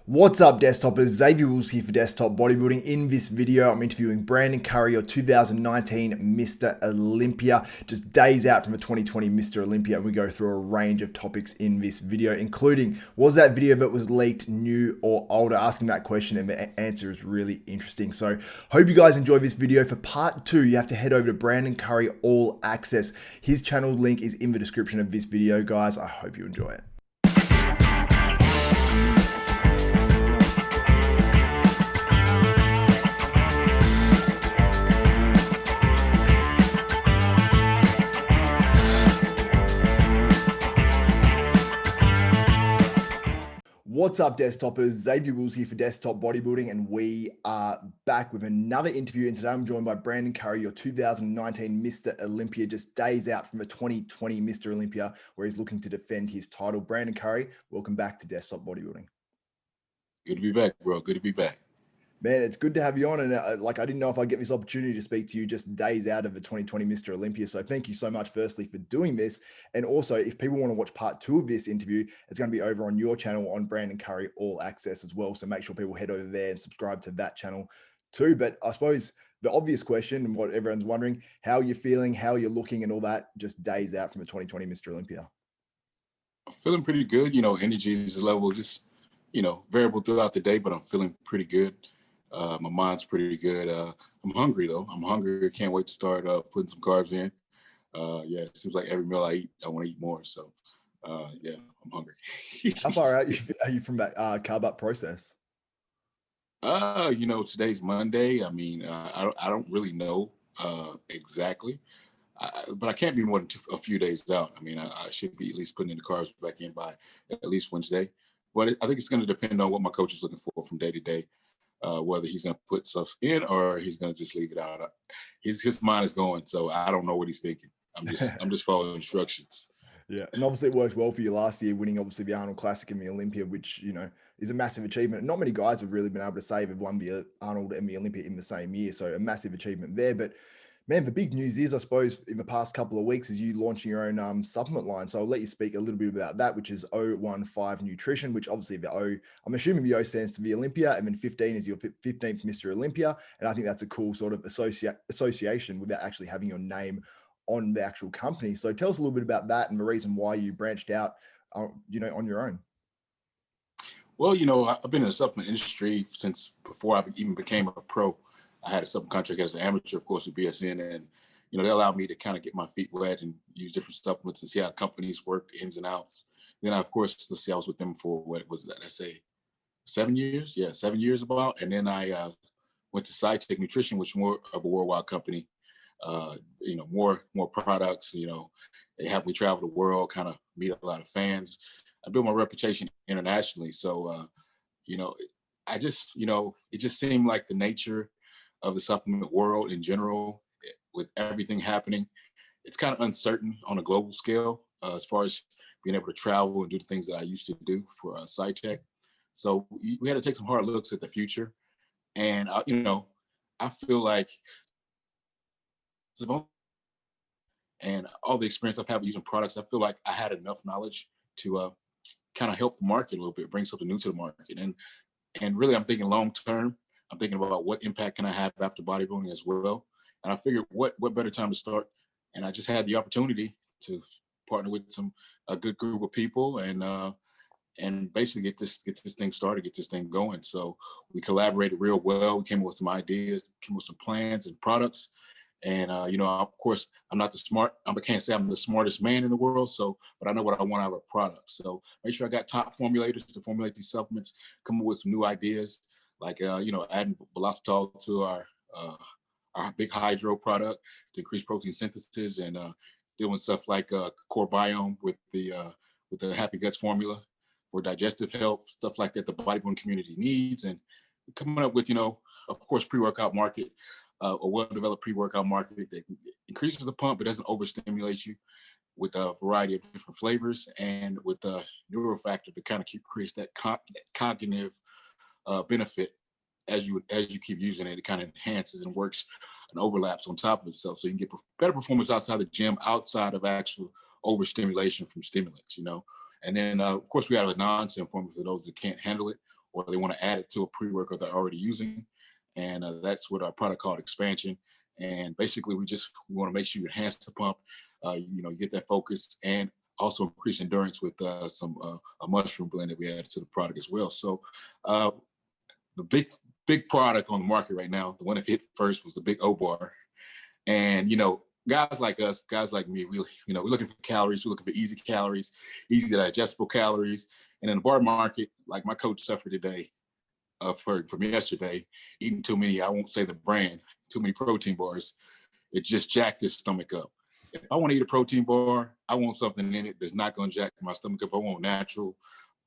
What's up, desktopers? Xavier Wills here for Desktop Bodybuilding. In this video, I'm interviewing Brandon Curry, your 2019 Mr. Olympia, just days out from the 2020 Mr. Olympia, and we go through a range of topics in this video, including, was that video that was leaked new or older? Asking that question, and the answer is really interesting. So, hope you guys enjoy this video. For part two, you have to head over to Brandon Curry All Access. His channel link is in the description of this video, guys. I hope you enjoy it. What's up, desktopers? Xavier Wills here for Desktop Bodybuilding, and we are back with another interview. And today I'm joined by Brandon Curry, your 2019 Mr. Olympia, just days out from the 2020 Mr. Olympia, where he's looking to defend his title. Brandon Curry, welcome back to Desktop Bodybuilding. Good to be back, bro. Good to be back. Man, it's good to have you on. And I didn't know if I'd get this opportunity to speak to you just days out of the 2020 Mr. Olympia. So thank you so much, firstly, for doing this. And also, if people want to watch part two of this interview, it's going to be over on your channel on Brandon Curry All Access as well. So make sure people head over there and subscribe to that channel too. But I suppose the obvious question, and what everyone's wondering, how you're feeling, how you're looking, and all that, just days out from the 2020 Mr. Olympia. I'm feeling pretty good. Energy level is just, variable throughout the day, but I'm feeling pretty good. My mind's pretty good. I'm hungry though. I'm hungry. I can't wait to start putting some carbs in. It seems like every meal I eat, I want to eat more. So, I'm hungry. How far out are you from that carb up process? Today's Monday. I mean, I don't really know exactly, but I can't be more than a few days out. I mean, I should be at least putting in the carbs back in by at least Wednesday. But I think it's going to depend on what my coach is looking for from day to day. Whether he's going to put stuff in or he's going to just leave it out. His mind is going, so I don't know what he's thinking. I'm just following instructions. Yeah, and obviously it worked well for you last year, winning obviously the Arnold Classic and the Olympia, which is a massive achievement. Not many guys have really been able to say they've won the Arnold and the Olympia in the same year, so a massive achievement there. But man, the big news is, I suppose, in the past couple of weeks, is you launching your own supplement line. So I'll let you speak a little bit about that, which is 015 Nutrition, which obviously the O, I'm assuming the O stands to the Olympia, and then 15 is your 15th Mr. Olympia. And I think that's a cool sort of association without actually having your name on the actual company. So tell us a little bit about that and the reason why you branched out, on your own. Well, I've been in the supplement industry since before I even became a pro. I had a supplement contract as an amateur, of course, with BSN, and they allowed me to kind of get my feet wet and use different supplements and see how companies work, the ins and outs. Then, of course, let's see, I was with them for what was that? Let's say 7 years. Yeah, 7 years about. And then I went to SciTech Nutrition, which is more of a worldwide company. More products. They helped me travel the world, kind of meet a lot of fans. I built my reputation internationally. So, I just, it just seemed like the nature of the supplement world in general, with everything happening, it's kind of uncertain on a global scale as far as being able to travel and do the things that I used to do for SciTech. So we had to take some hard looks at the future, and I feel like, and all the experience I've had using products, I feel like I had enough knowledge to kind of help the market a little bit, bring something new to the market, and really I'm thinking long term. I'm thinking about what impact can I have after bodybuilding as well. And I figured what better time to start. And I just had the opportunity to partner with a good group of people and basically get this thing started, get this thing going. So we collaborated real well. We came up with some ideas, came up with some plans and products. And of course, I can't say I'm the smartest man in the world. So, but I know what I want out of a product. So make sure I got top formulators to formulate these supplements, come up with some new ideas. Like, adding Velocitol to our big hydro product to increase protein synthesis, and doing stuff like Core Biome with the Happy Guts formula for digestive health, stuff like that the bodybuilding community needs, and coming up with, of course, pre-workout market, a well-developed pre-workout market that increases the pump but doesn't overstimulate you, with a variety of different flavors, and with a neurofactor to kind of create that cognitive benefit as you keep using it. It kind of enhances and works and overlaps on top of itself, so you can get better performance outside the gym, outside of actual overstimulation from stimulants. And then of course we have a non-sim formula for those that can't handle it, or they want to add it to a pre-workout they're already using. And that's what our product called Expansion. And basically, we want to make sure you enhance the pump, you get that focus, and also increase endurance with some a mushroom blend that we added to the product as well. So the big product on the market right now, the one that hit first was the Big O Bar. And guys like us, guys like me, we're looking for calories, we're looking for easy calories, easy digestible calories. And in the bar market, like my coach suffered today from yesterday, eating too many, I won't say the brand, too many protein bars, it just jacked his stomach up. If I want to eat a protein bar, I want something in it that's not going to jack my stomach up. I want natural,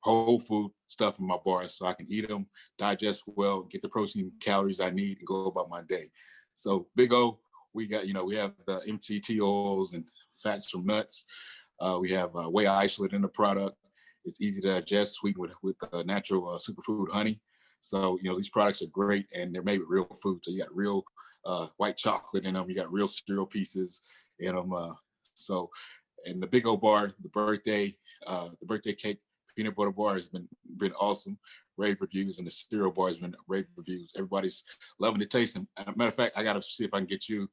whole food stuff in my bars so I can eat them, digest well, get the protein calories I need, and go about my day. So Big O, we got, we have the MCT oils and fats from nuts. We have whey isolate in the product. It's easy to digest, sweetened with natural superfood honey. So, these products are great, and they're made with real food. So you got real white chocolate in them. You got real cereal pieces in them. And the Big O Bar, the birthday cake peanut butter bar has been awesome. Rave reviews, and the cereal bar has been rave reviews. Everybody's loving the taste. And matter of fact, I got to see if I can get you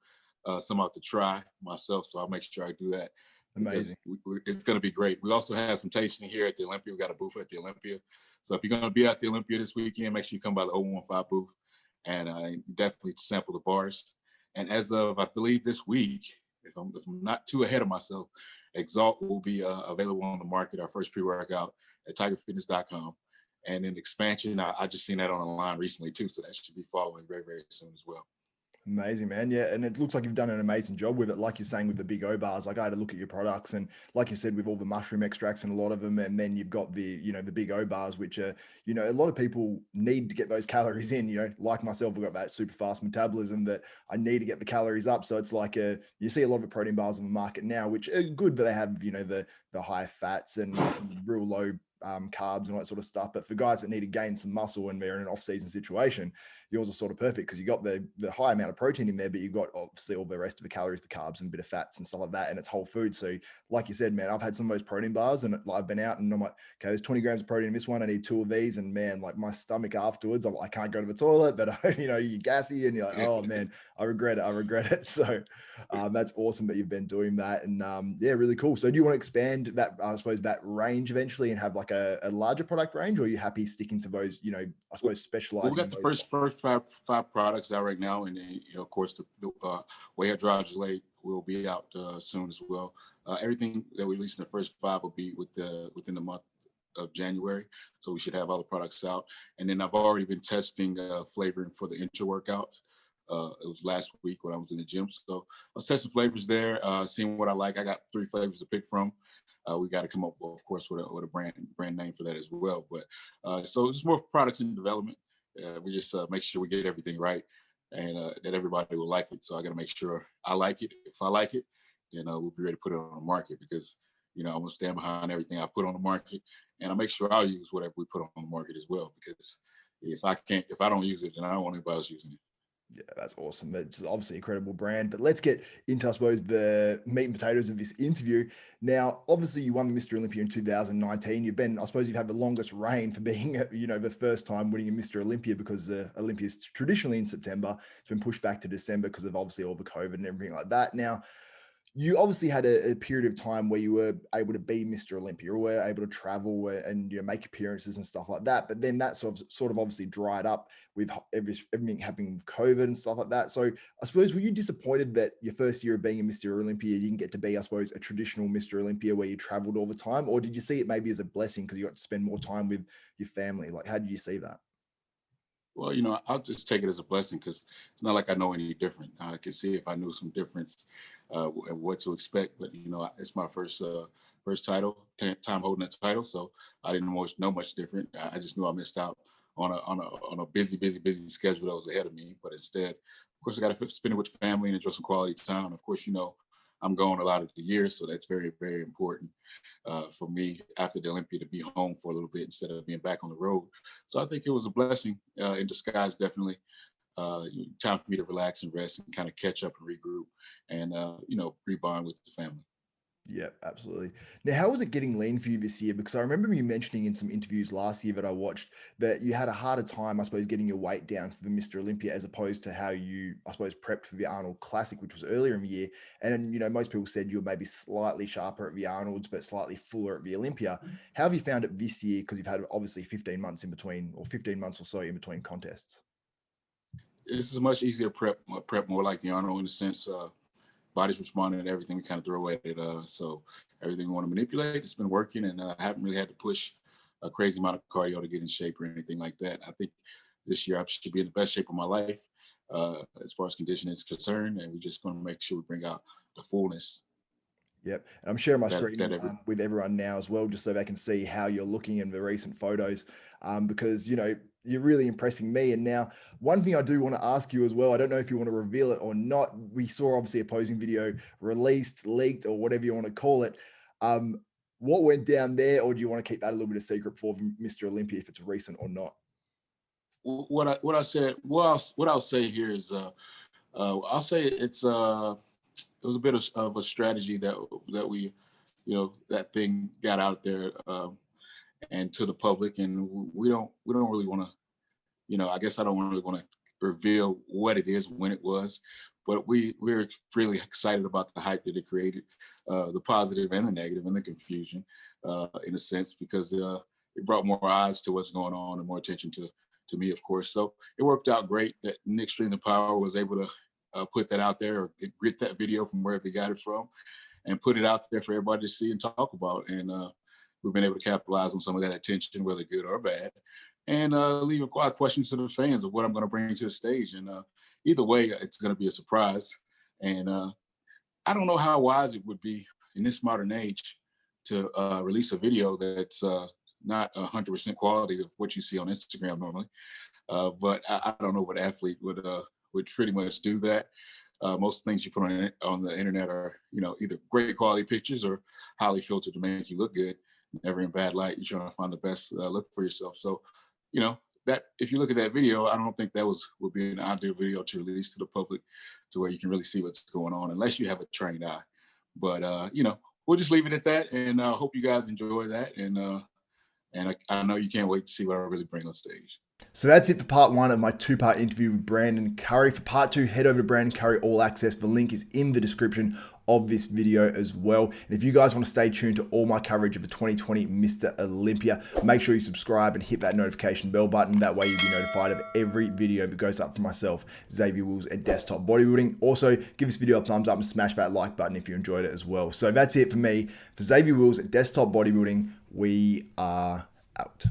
some out to try myself. So I'll make sure I do that. Amazing. It's going to be great. We also have some tasting here at the Olympia. We got a booth at the Olympia. So if you're going to be at the Olympia this weekend, make sure you come by the 0115 booth and definitely sample the bars. And as of, I believe this week, if I'm not too ahead of myself, Exalt will be available on the market, our first pre-workout at tigerfitness.com. And then Expansion, I just seen that on the line recently too. So that should be following very, very soon as well. Amazing, man. Yeah. And it looks like you've done an amazing job with it. Like you're saying with the Big O bars, like I had to look at your products, and like you said, with all the mushroom extracts and a lot of them, and then you've got the, the Big O bars, which are, a lot of people need to get those calories in, like myself, I've got that super fast metabolism that I need to get the calories up. So it's like you see a lot of protein bars on the market now, which are good, but they have, the high fats and real low carbs and all that sort of stuff. But for guys that need to gain some muscle and they're in an off-season situation, yours are sort of perfect because you got the high amount of protein in there, but you've got obviously all the rest of the calories, the carbs, and a bit of fats and stuff like that. And it's whole food. So like you said, man, I've had some of those protein bars and I've been out and I'm like, okay, there's 20 grams of protein in this one. I need 2 of these. And man, like my stomach afterwards, I can't go to the toilet, but you're gassy and you're like, oh man, I regret it. So that's awesome that you've been doing that. And yeah, really cool. So do you want to expand that, I suppose, that range eventually and have like a larger product range, or are you happy sticking to those, I suppose, specializing? We got the first five products out right now, and then, of course, the Whey Hydrogenate will be out soon as well. Everything that we release in the first 5 will be within the month of January, so we should have all the products out. And then I've already been testing flavoring for the intra workout. It was last week when I was in the gym, so I was testing flavors there, seeing what I like. I got 3 flavors to pick from. We got to come up, of course, with a brand name for that as well. But so there's more products in development. We just make sure we get everything right, and that everybody will like it. So I got to make sure I like it. If I like it, we'll be ready to put it on the market, because I'm gonna stand behind everything I put on the market, and I'll make sure I'll use whatever we put on the market as well. Because if I don't use it, then I don't want anybody else using it. Yeah, that's awesome. It's obviously an incredible brand. But let's get into, I suppose, the meat and potatoes of this interview. Now, obviously, you won the Mr. Olympia in 2019. You've had the longest reign for being, the first time winning a Mr. Olympia, because Olympia is traditionally in September. It's been pushed back to December because of obviously all the COVID and everything like that. Now, you obviously had a period of time where you were able to be Mr. Olympia, or were able to travel and make appearances and stuff like that. But then that sort of obviously dried up with everything happening with COVID and stuff like that. So I suppose, were you disappointed that your first year of being a Mr. Olympia, you didn't get to be, I suppose, a traditional Mr. Olympia where you traveled all the time? Or did you see it maybe as a blessing because you got to spend more time with your family? Like, how did you see that? Well, I'll just take it as a blessing, because it's not like I know any different. I can see if I knew some difference and what to expect. But it's my first time holding a title, so I didn't know much different. I just knew I missed out on a busy schedule that was ahead of me. But instead, of course, I got to spend it with family and enjoy some quality time. Of course, I'm gone a lot of the year, so that's very, very important for me after the Olympia to be home for a little bit instead of being back on the road. So I think it was a blessing in disguise, definitely. Time for me to relax and rest and kind of catch up and regroup and, rebond with the family. Yeah, absolutely. Now, how was it getting lean for you this year? Because I remember you mentioning in some interviews last year that I watched that you had a harder time, I suppose, getting your weight down for the Mr. Olympia as opposed to how you, I suppose, prepped for the Arnold Classic, which was earlier in the year. And then, most people said you were maybe slightly sharper at the Arnold's, but slightly fuller at the Olympia. How have you found it this year? Because you've had obviously 15 months in between, or 15 months or so in between contests. This is much easier prep more like the Arnold in the sense body's responding to everything we kind of throw at it. So everything we want to manipulate, it's been working, and I haven't really had to push a crazy amount of cardio to get in shape or anything like that. I think this year I should be in the best shape of my life as far as conditioning is concerned, and we're just going to make sure we bring out the fullness Yep. And I'm sharing my that screen every. with everyone now as well, just so they can see how you're looking in the recent photos, because, you're really impressing me. And now, one thing I do want to ask you as well, I don't know if you want to reveal it or not. We saw obviously a posing video released, leaked, or whatever you want to call it. Um, what went down there, or do you want to keep that a little bit of secret for Mr. Olympia if it's recent or not? What I said, what I'll say here is, I'll say it was a bit of a strategy that we, that thing got out there and to the public, and we don't really want to, I guess I don't really want to reveal what it is when it was, but we're really excited about the hype that it created, the positive and the negative and the confusion, in a sense, because it brought more eyes to what's going on and more attention to me, of course. So it worked out great that Nick Stream the Power was able to put that out there or get that video from wherever he got it from and put it out there for everybody to see and talk about. And we've been able to capitalize on some of that attention, whether good or bad, and leave a quiet questions to the fans of what I'm going to bring to the stage. And either way, it's going to be a surprise. And I don't know how wise it would be in this modern age to release a video that's not 100% quality of what you see on Instagram normally. But I don't know what athlete would pretty much do that. Most things you put on the internet are, either great quality pictures or highly filtered to make you look good. Never in bad light. You're trying to find the best look for yourself. So, that if you look at that video, I don't think that would be an ideal video to release to the public, to where you can really see what's going on, unless you have a trained eye. But we'll just leave it at that, and I hope you guys enjoy that. And I know you can't wait to see what I really bring on stage. So that's it for part one of my two-part interview with Brandon Curry. For part two, head over to Brandon Curry All Access. The link is in the description of this video as well. And if you guys want to stay tuned to all my coverage of the 2020 Mr. Olympia, make sure you subscribe and hit that notification bell button. That way you'll be notified of every video that goes up for myself, Xavier Wills at Desktop Bodybuilding. Also, give this video a thumbs up and smash that like button if you enjoyed it as well. So that's it for me. For Xavier Wills at Desktop Bodybuilding, we are out.